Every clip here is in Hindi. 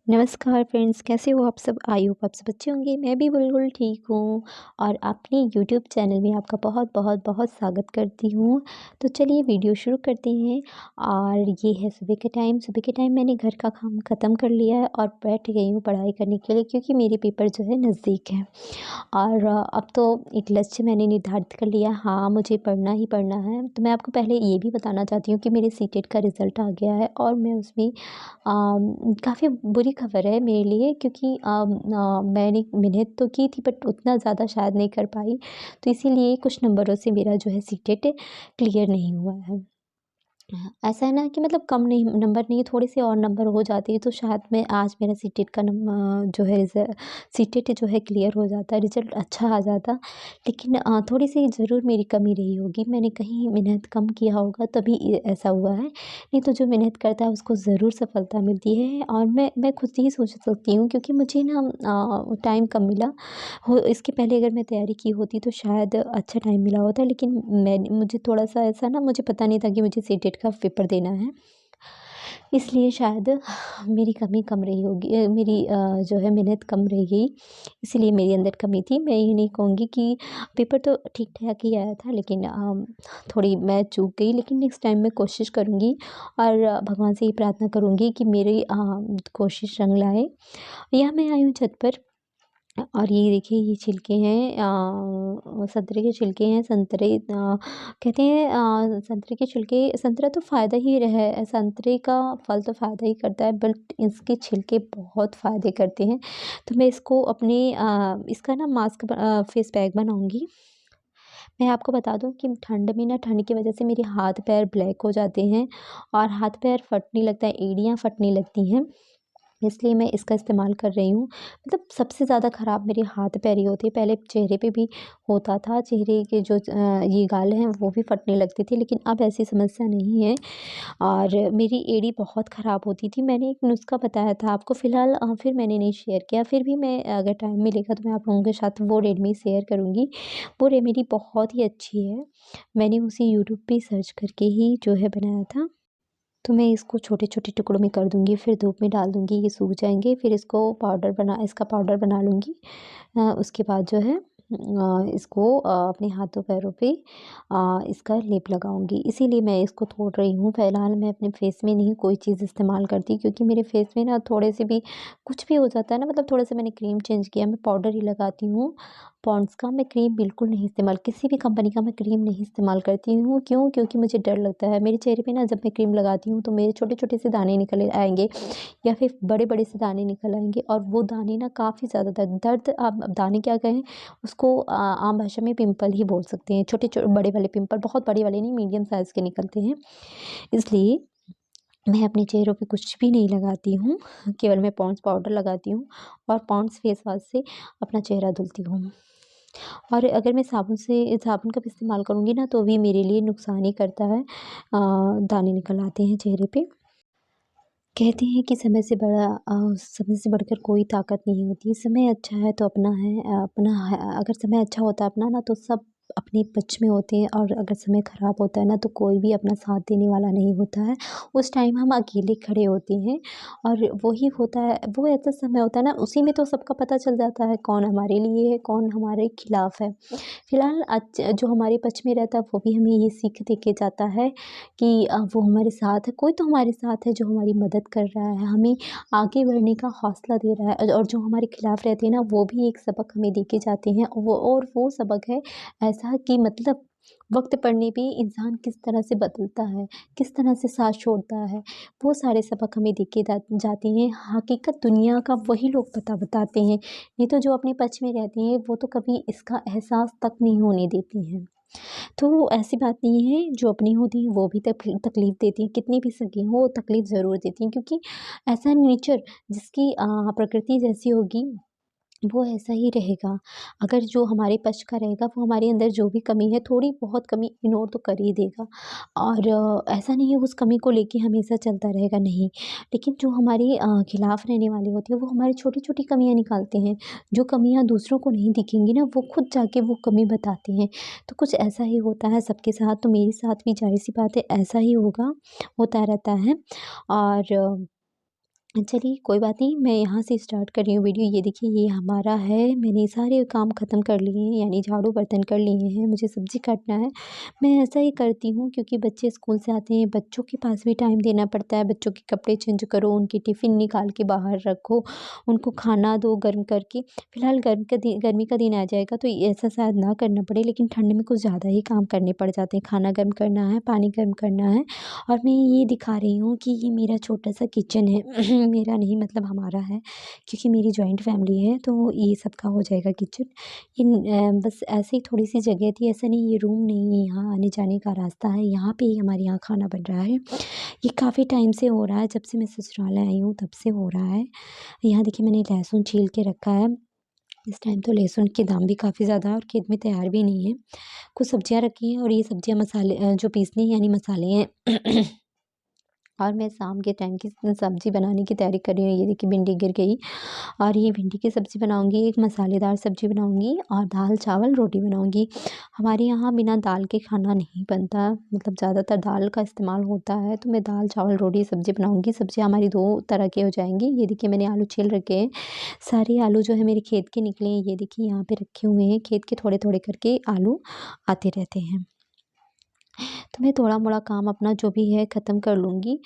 नमस्कार फ्रेंड्स, कैसे हो आप सब? आई होप आप सब अच्छे होंगे। मैं भी बिल्कुल ठीक हूँ और अपने यूट्यूब चैनल में आपका बहुत बहुत बहुत स्वागत करती हूँ। तो चलिए वीडियो शुरू करते हैं। और ये है सुबह के टाइम मैंने घर का काम ख़त्म कर लिया है और बैठ गई हूँ पढ़ाई करने के लिए, क्योंकि मेरे पेपर जो है नज़दीक है। और अब तो एक लक्ष्य मैंने निर्धारित कर लिया, हाँ मुझे पढ़ना ही पढ़ना है। तो मैं आपको पहले ये भी बताना चाहती हूँ कि मेरे सीटेट का रिज़ल्ट आ गया है और मैं उसमें काफ़ी बुरी खबर है मेरे लिए, क्योंकि मैंने मेहनत तो की थी बट उतना ज़्यादा शायद नहीं कर पाई। तो इसीलिए कुछ नंबरों से मेरा जो है सीटेट क्लियर नहीं हुआ है। ऐसा है ना कि मतलब कम नहीं, नंबर नहीं, थोड़े से और नंबर हो जाते तो शायद मैं आज मेरा सीटेट का जो है सीटेट जो है क्लियर हो जाता, रिजल्ट अच्छा आ जाता। लेकिन थोड़ी सी ज़रूर मेरी कमी रही होगी, मैंने कहीं मेहनत कम किया होगा तभी ऐसा हुआ है। नहीं तो जो मेहनत करता है उसको ज़रूर सफलता मिलती है। और मैं खुद ही सोच सकती हूँ, क्योंकि मुझे ना टाइम कम मिला हो। इसके पहले अगर मैं तैयारी की होती तो शायद अच्छा टाइम मिला होता, लेकिन मुझे थोड़ा-सा ऐसा ना, मुझे पता नहीं था कि मुझे सीटेट का पेपर देना है। इसलिए शायद मेरी कमी कम रही होगी, मेरी जो है मेहनत कम रह गई, इसीलिए मेरे अंदर कमी थी। मैं ये नहीं कहूँगी कि पेपर तो ठीक-ठाक ही आया था, लेकिन थोड़ी मैं चूक गई। लेकिन नेक्स्ट टाइम मैं कोशिश करूँगी और भगवान से ये प्रार्थना करूँगी कि मेरी कोशिश रंग लाए। यहाँ मैं आई हूँ छत पर और ये देखिए, ये छिलके हैं, संतरे के छिलके हैं। कहते हैं संतरे के छिलके, संतरा तो फ़ायदा ही है, संतरे का फल तो फ़ायदा ही करता है, बट इसके छिलके बहुत फ़ायदे करते हैं। तो मैं इसको अपने इसका ना फेस पैक बनाऊँगी। मैं आपको बता दूँ कि ठंड में ना, ठंड की वज़ह से मेरे हाथ पैर ब्लैक हो जाते हैं और हाथ पैर फटने लगता है, एड़ियाँ फटने लगती हैं। इसलिए मैं इसका इस्तेमाल कर रही हूँ। मतलब सबसे ज़्यादा ख़राब मेरे हाथ पैर ही होते हैं। पहले चेहरे पे भी होता था, चेहरे के जो ये गाल हैं वो भी फटने लगते थे, लेकिन अब ऐसी समस्या नहीं है। और मेरी एड़ी बहुत ख़राब होती थी। मैंने एक नुस्ख़ा बताया था आपको, फ़िलहाल फिर मैंने नहीं शेयर किया। फिर भी मैं अगर टाइम मिलेगा तो मैं आप लोगों के साथ वो रेमेडी शेयर करूँगी। वो रेमेडी बहुत ही अच्छी है। मैंने उसे यूट्यूब पे सर्च करके ही जो है बनाया था। तो मैं इसको छोटे-छोटे टुकड़ों में कर दूँगी, फिर धूप में डाल दूँगी, ये सूख जाएँगे, फिर इसका पाउडर बना लूँगी। उसके बाद जो है इसको अपने हाथों पैरों पे इसका लेप लगाऊँगी। इसीलिए मैं इसको तोड़ रही हूँ। फ़िलहाल मैं अपने फेस में नहीं कोई चीज़ इस्तेमाल करती, क्योंकि मेरे फेस में ना थोड़े से भी कुछ भी हो जाता है ना, मतलब थोड़ा-सा मैंने क्रीम चेंज किया, मैं पाउडर ही लगाती हूँ। पॉन्ड्स का मैं क्रीम बिल्कुल नहीं इस्तेमाल, किसी भी कंपनी का मैं क्रीम नहीं इस्तेमाल करती हूँ। क्यों? क्योंकि मुझे डर लगता है। मेरे चेहरे पे ना जब मैं क्रीम लगाती हूँ तो मेरे छोटे-छोटे से दाने निकल आएँगे, या फिर बड़े-बड़े से दाने निकल आएँगे, और वो दाने ना काफ़ी ज़्यादा दर्द, अब दाने क्या कहें उसको, आम भाषा में पिंपल ही बोल सकते हैं। बड़े वाले पिंपल, बहुत बड़े वाले नहीं, मीडियम साइज़ के निकलते हैं। इसलिए मैं अपने चेहरों पे कुछ भी नहीं लगाती हूँ, केवल मैं पॉन्ड्स पाउडर लगाती हूँ और पॉन्ड्स फेस वॉश से अपना चेहरा धुलती हूँ। और अगर मैं साबुन का भी इस्तेमाल करूँगी ना, तो भी मेरे लिए नुकसान ही करता है। दाने निकल आते हैं चेहरे पे। कहते हैं कि समय से बढ़कर कोई ताकत नहीं होती। समय अच्छा है तो अपना है, अपना है, अगर समय अच्छा होता है अपना ना, तो सब अपने पक्ष में होते हैं, और अगर समय ख़राब होता है ना, तो कोई भी अपना साथ देने वाला नहीं होता है। उस टाइम हम अकेले खड़े होते हैं, और वही होता है, वो ऐसा समय होता है ना, उसी में तो सबका पता चल जाता है कौन हमारे लिए है, कौन हमारे खिलाफ है। फिलहाल जो हमारे पक्ष में रहता है वो भी हमें ये सीख दे के जाता है कि वो हमारे साथ है, कोई तो हमारे साथ है जो हमारी मदद कर रहा है, हमें आगे बढ़ने का हौसला दे रहा है। और जो हमारे खिलाफ रहते हैं ना, वो भी एक सबक हमें दे के जाते हैं। वो सबक है ऐसा कि मतलब वक़्त पड़ने पे इंसान किस तरह से बदलता है, किस तरह से साथ छोड़ता है, वो सारे सबक हमें दे के जाते हैं। हकीकत दुनिया का वही लोग बताते हैं, नहीं तो जो अपने पक्ष में रहते हैं वो तो कभी इसका एहसास तक नहीं होने देते हैं। तो ऐसी बात नहीं है, जो अपनी होती हैं वो भी तकलीफ़ देती हैं, कितनी भी सगी हों वो तकलीफ़ ज़रूर देती हैं, क्योंकि ऐसा नेचर जिसकी प्रकृति जैसी होगी वो ऐसा ही रहेगा। अगर जो हमारे पक्ष का रहेगा वो हमारे अंदर जो भी कमी है, थोड़ी बहुत कमी इग्नोर तो कर ही देगा। और ऐसा नहीं है उस कमी को लेके हमेशा चलता रहेगा, नहीं। लेकिन जो हमारे खिलाफ रहने वाले होते हैं वो हमारी छोटी-छोटी कमियाँ निकालते हैं। जो कमियाँ दूसरों को नहीं दिखेंगी ना, वो खुद जाके वो कमी बताते हैं। तो कुछ ऐसा ही होता है सबके साथ, तो मेरे साथ भी ज़ाहिर-सी बात है ऐसा ही होता रहता है। और चलिए कोई बात नहीं, मैं यहाँ से स्टार्ट कर रही हूँ वीडियो। ये देखिए ये हमारा है, मैंने सारे काम ख़त्म कर लिए हैं, यानी झाड़ू बर्तन कर लिए हैं, मुझे सब्ज़ी काटना है। मैं ऐसा ही करती हूँ क्योंकि बच्चे स्कूल से आते हैं, बच्चों के पास भी टाइम देना पड़ता है, बच्चों के कपड़े चेंज करो, उनकी टिफ़िन निकाल के बाहर रखो, उनको खाना दो गर्म करके। फ़िलहाल गर्मी का दिन आ जाएगा तो ऐसा शायद ना करना पड़े, लेकिन ठंड में कुछ ज़्यादा ही काम करने पड़ जाते हैं। खाना गर्म करना है, पानी गर्म करना है, और मैं ये दिखा रही हूँ कि ये मेरा छोटा-सा किचन है। मेरा नहीं मतलब हमारा है, क्योंकि मेरी जॉइंट फैमिली है तो ये सबका हो जाएगा किचन। बस ऐसे ही थोड़ी-सी जगह थी, ऐसा नहीं ये रूम नहीं है, यहाँ आने-जाने का रास्ता है, यहाँ पे ही हमारे यहाँ खाना बन रहा है। ये काफ़ी टाइम से हो रहा है, जब से मैं ससुराल आई हूँ तब से हो रहा है। यहाँ देखिए मैंने लहसुन छील के रखा है, इस टाइम तो लहसुन के दाम भी काफ़ी ज़्यादा है और खेत में तैयार भी नहीं है। कुछ सब्जियाँ रखी हैं और ये सब्जियाँ मसाले जो पीसनी यानी मसाले हैं। और मैं शाम के टाइम की सब्ज़ी बनाने की तैयारी कर रही हूँ। ये देखिए भिंडी गिर गई, और ये भिंडी की सब्ज़ी बनाऊँगी, एक मसालेदार सब्ज़ी बनाऊँगी और दाल, चावल, रोटी बनाऊँगी। हमारे यहाँ बिना दाल के खाना नहीं बनता, मतलब ज़्यादातर दाल का इस्तेमाल होता है, तो मैं दाल, चावल, रोटी, सब्ज़ी बनाऊँगी। सब्ज़ियाँ हमारी 2 तरह की हो जाएँगी। ये देखिए मैंने आलू छील रखे हैं, सारे आलू जो है मेरे खेत के निकले हैं। ये देखिए यहाँ पे रखे हुए हैं, खेत के थोड़े-थोड़े करके आलू आते रहते हैं। तो मैं थोड़ा-मोड़ा काम अपना जो भी है ख़त्म कर लूँगी,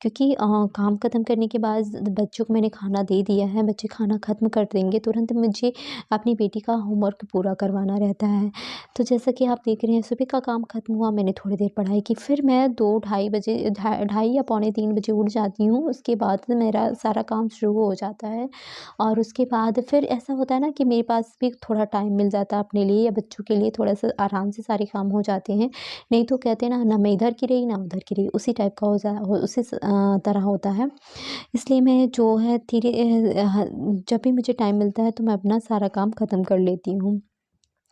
क्योंकि काम ख़त्म करने के बाद बच्चों को मैंने खाना दे दिया है, बच्चे खाना ख़त्म कर देंगे, तुरंत मुझे अपनी बेटी का होमवर्क पूरा करवाना रहता है। तो जैसा कि आप देख रहे हैं सुबह का काम ख़त्म हुआ, मैंने थोड़ी देर पढ़ाई की, फिर मैं 2 ढाई बजे ढाई या पौने 3 बजे उठ जाती हूँ, उसके बाद मेरा सारा काम शुरू हो जाता है। और उसके बाद फिर ऐसा होता है ना कि मेरे पास भी थोड़ा टाइम मिल जाता है अपने लिए या बच्चों के लिए, थोड़ा-सा आराम से सारे काम हो जाते हैं। नहीं तो कहते हैं ना, ना मैं इधर की रही, ना उधर की रही, उसी टाइप का उसी तरह होता है। इसलिए मैं जो है जब भी मुझे टाइम मिलता है तो मैं अपना सारा काम ख़त्म कर लेती हूँ।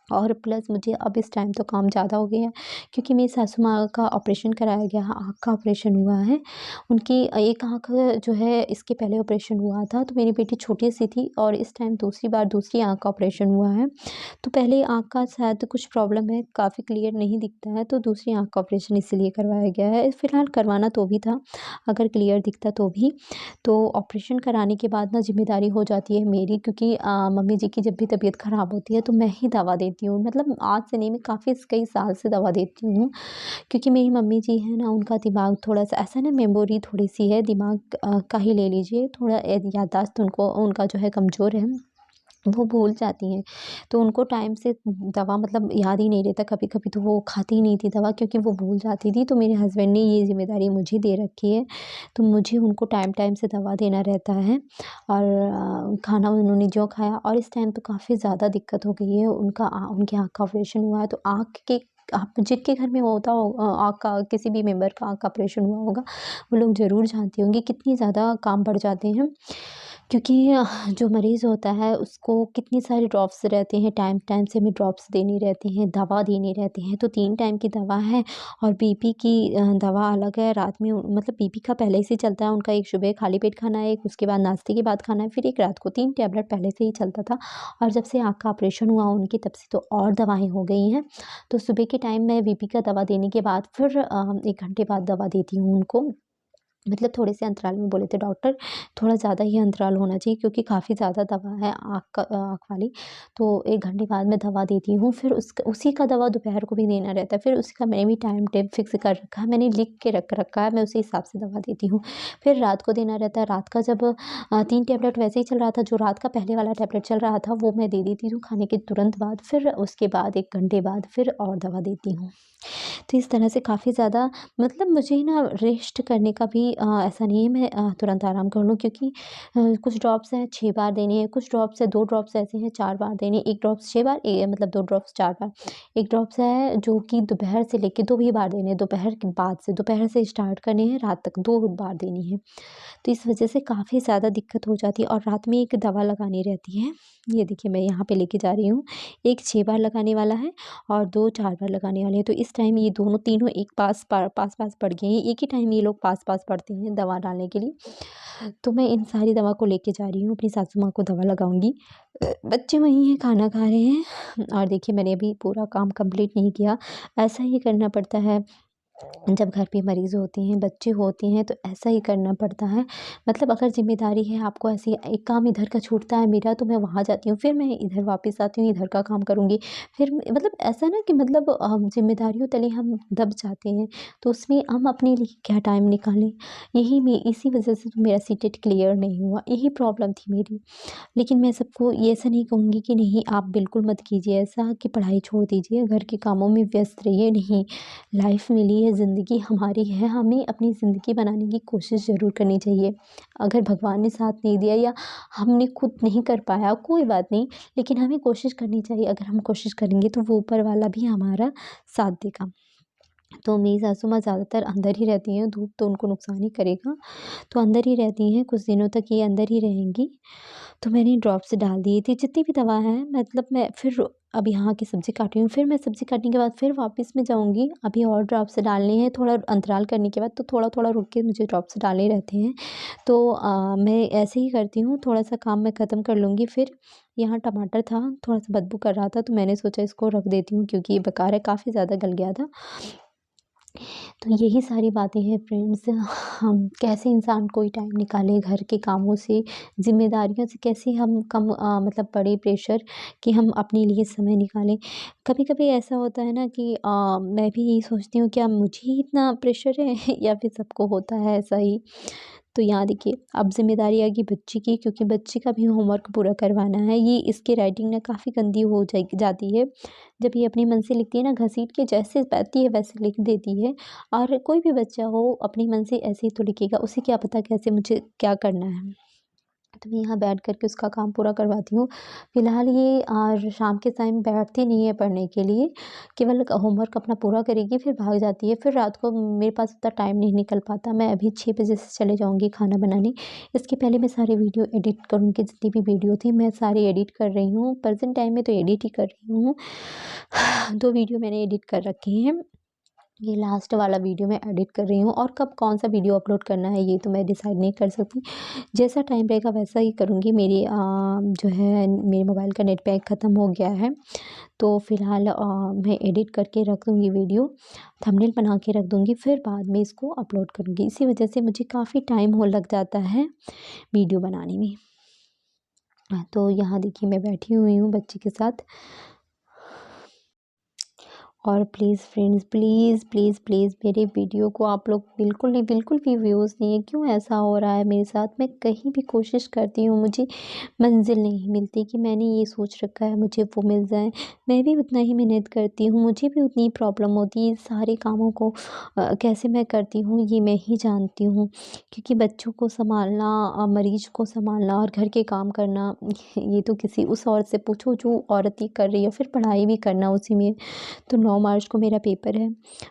और प्लस मुझे अब इस टाइम तो काम ज़्यादा हो गया है, क्योंकि मेरी सासू माँ का ऑपरेशन कराया गया है, आँख का ऑपरेशन हुआ है। उनकी एक आँख जो है इसके पहले ऑपरेशन हुआ था, तो मेरी बेटी छोटी-सी थी और इस टाइम दूसरी बार दूसरी आँख का ऑपरेशन हुआ है। तो पहले आँख का शायद कुछ प्रॉब्लम है, काफ़ी क्लियर नहीं दिखता है, तो दूसरी आँख का ऑपरेशन इसीलिए करवाया गया है। फ़िलहाल करवाना तो भी था, अगर क्लियर दिखता तो भी। तो ऑपरेशन कराने के बाद ना ज़िम्मेदारी हो जाती है मेरी, क्योंकि मम्मी जी की जब भी तबीयत ख़राब होती है तो मैं ही दवा देती हूँ। मतलब आज से नहीं, मैं काफ़ी कई साल से दवा देती हूँ, क्योंकि मेरी मम्मी जी हैं ना, उनका दिमाग थोड़ा-सा ऐसा ना, मेमोरी थोड़ी-सी है, दिमाग का ही ले लीजिए, थोड़ा याददाश्त उनको उनका जो है कमज़ोर है। वो भूल जाती हैं, तो उनको टाइम से दवा मतलब याद ही नहीं रहता, कभी-कभी तो वो खाती ही नहीं थी दवा, क्योंकि वो भूल जाती थी। तो मेरे हस्बैंड ने ये ज़िम्मेदारी मुझे दे रखी है, तो मुझे उनको टाइम-टाइम से दवा देना रहता है। और खाना उन्होंने जो खाया, और इस टाइम तो काफ़ी ज़्यादा दिक्कत हो गई है, उनकी आँख का ऑपरेशन हुआ है, तो आँख के आप जिनके घर में होता हो आँख का, किसी भी मेंबर का आँख का ऑपरेशन हुआ होगा, वो लोग ज़रूर जानते होंगे कितनी ज़्यादा काम बढ़ जाते हैं। क्योंकि जो मरीज़ होता है उसको कितनी सारी ड्रॉप्स रहते हैं, टाइम-टाइम से हमें ड्रॉप्स देनी रहती हैं, दवा देनी रहती हैं, तो 3 टाइम की दवा है। और बीपी की दवा अलग है, रात में मतलब बीपी का पहले से ही चलता है उनका, एक सुबह खाली पेट खाना है, एक उसके बाद नाश्ते के बाद खाना है, फिर एक रात को, 3 टैबलेट पहले से ही चलता था। और जब से आँख का ऑपरेशन हुआ उनकी, तब से तो और दवाएँ हो गई हैं। तो सुबह के टाइम मैं बीपी का दवा देने के बाद फिर 1 घंटे बाद दवा देती हूँ उनको। मतलब थोड़े से अंतराल में बोले थे डॉक्टर, थोड़ा ज़्यादा ही अंतराल होना चाहिए, क्योंकि काफ़ी ज़्यादा दवा है आँख वाली। तो 1 घंटे बाद मैं दवा देती हूँ, फिर उसी का दवा दोपहर को भी देना रहता है, फिर उसका मैंने भी टाइम टेब फिक्स कर रखा है, मैंने लिख के रख रखा है, मैं उसी हिसाब से दवा देती हूँ। फिर रात को देना रहता है, रात का जब 3 टैबलेट वैसे ही चल रहा था, जो रात का पहले वाला टैबलेट चल रहा था वो मैं दे देती हूँ खाने के तुरंत बाद, फिर उसके बाद 1 घंटे बाद फिर और दवा देती हूँ। तो इस तरह से काफ़ी ज़्यादा, मतलब मुझे ना रेस्ट करने का भी ऐसा नहीं है मैं तुरंत आराम कर लूँ, क्योंकि कुछ ड्रॉप्स हैं 6 बार देने हैं, कुछ ड्रॉप्स है 2 ड्रॉप्स ऐसे हैं 4 बार देने हैं, 1 ड्रॉप्स 6 बार मतलब 2 ड्रॉप्स 4 बार। 1 ड्रॉप्स है जो कि दोपहर से लेके 2 ही बार देने हैं, दोपहर के बाद से, दोपहर से स्टार्ट करने हैं, रात तक 2 बार देनी है। तो इस वजह से काफ़ी ज़्यादा दिक्कत हो जाती है, और रात में एक दवा लगानी रहती है। ये देखिए मैं यहाँ पे लेके जा रही हूँ, एक 6 बार लगाने वाला है और 2 4 बार लगाने वाले हैं। तो इस टाइम ये दोनों तीनों एक पास-पास पड़ गए हैं, एक ही टाइम ये लोग पास-पास पड़ते हैं दवा डालने के लिए। तो मैं इन सारी दवा को लेके जा रही हूँ, अपनी सासू माँ को दवा लगाऊँगी। बच्चे वहीं हैं, खाना खा रहे हैं, और देखिए मैंने अभी पूरा काम कंप्लीट नहीं किया, ऐसा ही करना पड़ता है। जब घर पे मरीज़ होते हैं, बच्चे होते हैं तो ऐसा ही करना पड़ता है। मतलब अगर ज़िम्मेदारी है आपको ऐसी एक काम इधर का छूटता है मेरा तो मैं वहाँ जाती हूँ, फिर मैं इधर वापस आती हूँ, इधर का काम करूँगी। फिर मतलब ऐसा ना कि मतलब ज़िम्मेदारियों तले हम दब जाते हैं, तो उसमें हम अपने लिए क्या टाइम निकालें? यही मैं इसी वज़ह से तो मेरा सीटेट क्लियर नहीं हुआ, यही प्रॉब्लम थी मेरी। लेकिन मैं सबको ये ऐसा नहीं कहूँगी कि नहीं आप बिल्कुल मत कीजिए ऐसा कि पढ़ाई छोड़ दीजिए, घर के कामों में व्यस्त रहिए, नहीं। लाइफ मिली है, ज़िंदगी हमारी है, हमें अपनी ज़िंदगी बनाने की कोशिश ज़रूर करनी चाहिए। अगर भगवान ने साथ नहीं दिया या हमने खुद नहीं कर पाया कोई बात नहीं, लेकिन हमें कोशिश करनी चाहिए। अगर हम कोशिश करेंगे तो वो ऊपर वाला भी हमारा साथ देगा। तो मेरी सासू माँ ज़्यादातर अंदर ही रहती हैं, धूप तो उनको नुकसान ही करेगा, तो अंदर ही रहती हैं, कुछ दिनों तक ये अंदर ही रहेंगी। तो मैंने ड्रॉप्स डाल दिए थे, जितनी भी दवा है मतलब मैं फिर अब यहाँ की सब्ज़ी काट रही हूँ, फिर मैं सब्ज़ी काटने के बाद फिर वापस मैं जाऊँगी, अभी और ड्रॉप्स डालने हैं, थोड़ा अंतराल करने के बाद तो थोड़ा-थोड़ा रुक के मुझे ड्रॉप्स डालने रहते हैं। तो मैं ऐसे ही करती हूँ, थोड़ा-सा काम मैं ख़त्म कर लूँगी, फिर यहाँ टमाटर था, थोड़ा-सा बदबू कर रहा था, तो मैंने सोचा इसको रख देती हूँ क्योंकि ये बेकार है, काफ़ी ज़्यादा गल गया था। तो यही सारी बातें हैं फ्रेंड्स, हम कैसे इंसान कोई टाइम निकाले घर के कामों से, ज़िम्मेदारियों से कैसे हम कम मतलब बड़े प्रेशर कि हम अपने लिए समय निकालें। कभी-कभी ऐसा होता है ना कि मैं भी यही सोचती हूँ क्या मुझे ही इतना प्रेशर है या फिर सबको होता है ऐसा ही। तो यहाँ देखिए अब ज़िम्मेदारी आ गई बच्ची की क्योंकि बच्चे का भी होमवर्क पूरा करवाना है। ये इसकी राइटिंग ना काफ़ी गंदी हो जाती है। जब ये अपने मन से लिखती है ना घसीट के जैसे पाती है वैसे लिख देती है। और कोई भी बच्चा हो अपने मन से ऐसे ही तो लिखेगा, उसे क्या पता कैसे मुझे क्या करना है। तो मैं यहाँ बैठ कर के उसका काम पूरा करवाती हूँ। फ़िलहाल ये शाम के टाइम बैठती नहीं है पढ़ने के लिए, केवल होमवर्क अपना पूरा करेगी फिर भाग जाती है। फिर रात को मेरे पास उतना टाइम नहीं निकल पाता, मैं अभी 6 बजे से चले जाऊँगी खाना बनाने। इसके पहले मैं सारे वीडियो एडिट करूँगी, जितनी भी वीडियो थी मैं सारी एडिट कर रही हूँ। प्रेज़ेंट टाइम में तो एडिट ही कर रही हूँ। 2 वीडियो मैंने एडिट कर रखे हैं। ये लास्ट वाला वीडियो मैं एडिट कर रही हूँ और कब कौन-सा वीडियो अपलोड करना है ये तो मैं डिसाइड नहीं कर सकती। जैसा टाइम रहेगा वैसा ही करूँगी। मेरी जो है मेरे मोबाइल का नेट पैक ख़त्म हो गया है, तो फ़िलहाल मैं एडिट करके रख दूँगी वीडियो, थंबनेल बना के रख दूँगी, फिर बाद में इसको अपलोड करूँगी। इसी वजह से मुझे काफ़ी टाइम हो लग जाता है वीडियो बनाने में। तो यहाँ देखिए मैं बैठी हुई हूँ बच्ची के साथ। और please friends please please please मेरे वीडियो को आप लोग बिल्कुल नहीं बिल्कुल भी व्यूज़ नहीं है, क्यों ऐसा हो रहा है मेरे साथ? मैं कहीं भी कोशिश करती हूँ मुझे मंज़िल नहीं मिलती कि मैंने ये सोच रखा है मुझे वो मिल जाए। मैं भी उतना ही मेहनत करती हूँ, मुझे भी उतनी प्रॉब्लम होती है, सारे कामों को कैसे मैं करती हूँ ये मैं ही जानती हूँ। क्योंकि बच्चों को सँभालना मरीज़ को सँभालना और घर के काम करना ये तो किसी उस औरत से पूछो जो औरत ये कर रही है, फिर पढ़ाई भी करना उसी में। तो 9 मार्च को मेरा पेपर है।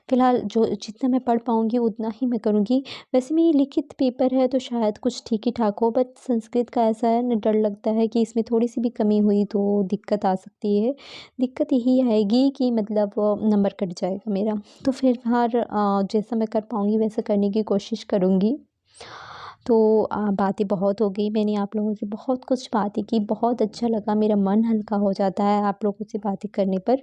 फ़िलहाल जो जितना मैं पढ़ पाऊँगी उतना ही मैं करूँगी। वैसे में ये लिखित पेपर है तो शायद कुछ ठीक ही ठाक हो, बट संस्कृत का ऐसा है ना, डर लगता है कि इसमें थोड़ी-सी भी कमी हुई तो दिक्कत आ सकती है। दिक्कत यही आएगी कि मतलब नंबर कट जाएगा मेरा। तो फ़िलहाल जैसा मैं कर पाऊँगी वैसा करने की कोशिश करूँगी। तो बातें बहुत हो गई, मैंने आप लोगों से बहुत कुछ बातें की, बहुत अच्छा लगा, मेरा मन हल्का हो जाता है आप लोगों से बातें करने पर।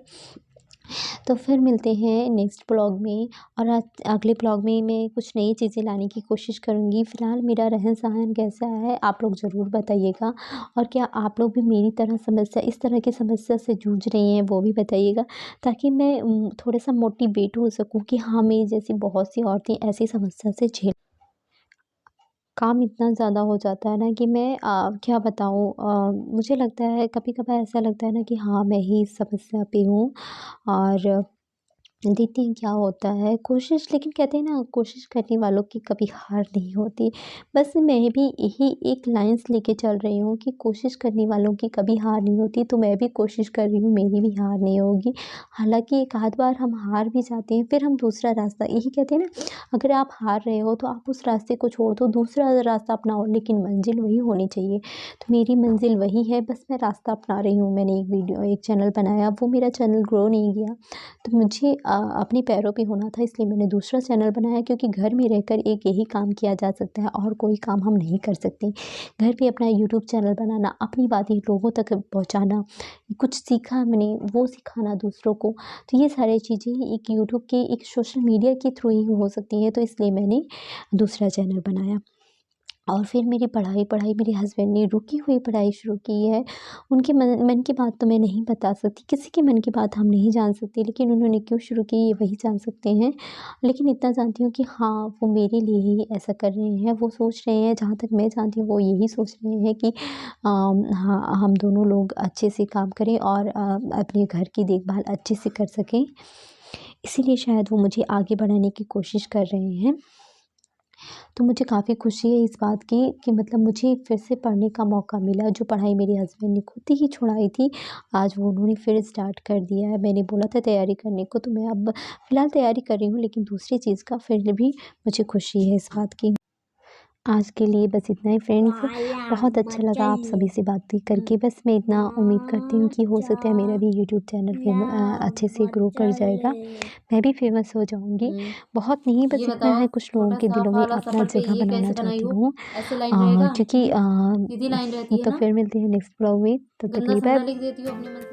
तो फिर मिलते हैं नेक्स्ट ब्लॉग में और अगले ब्लॉग में मैं कुछ नई चीज़ें लाने की कोशिश करूँगी। फ़िलहाल मेरा रहन-सहन कैसा है आप लोग ज़रूर बताइएगा और क्या आप लोग भी मेरी तरह समस्या इस तरह की समस्या से जूझ रही हैं वो भी बताइएगा, ताकि मैं थोड़ा-सा मोटिवेट हो सकूँ कि हाँ, मेरी जैसी बहुत सी औरतें ऐसी समस्या से झेल काम इतना ज़्यादा हो जाता है ना कि मैं क्या बताऊँ, मुझे लगता है कभी-कभार ऐसा लगता है ना कि हाँ, मैं ही इस समस्या पे हूँ और देखते हैं क्या होता है। कोशिश लेकिन कहते हैं ना कोशिश करने वालों की कभी हार नहीं होती। बस मैं भी यही एक लाइन्स लेके चल रही हूँ कि कोशिश करने वालों की कभी हार नहीं होती, तो मैं भी कोशिश कर रही हूँ मेरी भी हार नहीं होगी। हालाँकि एक आध बार हम हार भी जाते हैं, फिर हम दूसरा रास्ता यही कहते हैं ना, अगर आप हार रहे हो तो आप उस रास्ते को छोड़ दो, दूसरा रास्ता अपनाओ, लेकिन मंज़िल वही होनी चाहिए। तो मेरी मंज़िल वही है, बस मैं रास्ता अपना रही हूँ। मैंने एक चैनल बनाया, वो मेरा चैनल ग्रो नहीं किया। तो मुझे अपने पैरों पे होना था, इसलिए मैंने दूसरा चैनल बनाया, क्योंकि घर में रहकर एक यही काम किया जा सकता है और कोई काम हम नहीं कर सकते। घर पे अपना यूट्यूब चैनल बनाना, अपनी बातें लोगों तक पहुँचाना, कुछ सीखा मैंने वो सिखाना दूसरों को, तो ये सारी चीज़ें एक यूट्यूब के एक सोशल मीडिया के थ्रू ही हो सकती हैं। तो इसलिए मैंने दूसरा चैनल बनाया। और फिर मेरी पढ़ाई मेरे हस्बैंड ने रुकी हुई पढ़ाई शुरू की है। उनके मन की बात तो मैं नहीं बता सकती, किसी के मन की बात हम नहीं जान सकते, लेकिन उन्होंने क्यों शुरू की ये वही जान सकते हैं। लेकिन इतना जानती हूँ कि हाँ, वो मेरे लिए ही ऐसा कर रहे हैं, वो सोच रहे हैं, जहाँ तक मैं जानती हूँ वो यही सोच रहे हैं कि हाँ, हम दोनों लोग अच्छे से काम करें और अपने घर की देखभाल अच्छे से कर सकें। इसीलिए शायद वो मुझे आगे बढ़ाने की कोशिश कर रहे हैं। तो मुझे काफ़ी खुशी है इस बात की कि मतलब मुझे फिर से पढ़ने का मौका मिला। जो पढ़ाई मेरे हस्बैंड ने खुद ही छुड़ाई थी, आज वो उन्होंने फिर स्टार्ट कर दिया है। मैंने बोला था तैयारी करने को, तो मैं अब फ़िलहाल तैयारी कर रही हूँ, लेकिन दूसरी चीज़ का फिर भी मुझे खुशी है इस बात की। आज के लिए बस इतना ही फ्रेंड्स। बहुत अच्छा लगा आप सभी से बातें करके। बस मैं इतना उम्मीद करती हूँ कि हो सकता है मेरा भी यूट्यूब चैनल अच्छे से ग्रो कर जाएगा। मैं भी फ़ेमस हो जाऊँगी। बहुत नहीं, बस ये इतना बताओ है, कुछ लोगों थोड़ा के सा दिलों में पहला अपना सफर पे जगह ये बनाना कैसे बनाई चाहती हो? हूँ। ऐसे लाइन रहेगा, क्योंकि सीधी लाइन रहती है तो ना? फिर मिलते हैं नेक्स्ट ब्लॉग में। तब तक के गंदा लिए संदा बाय। लिख देती हो अपने मन से।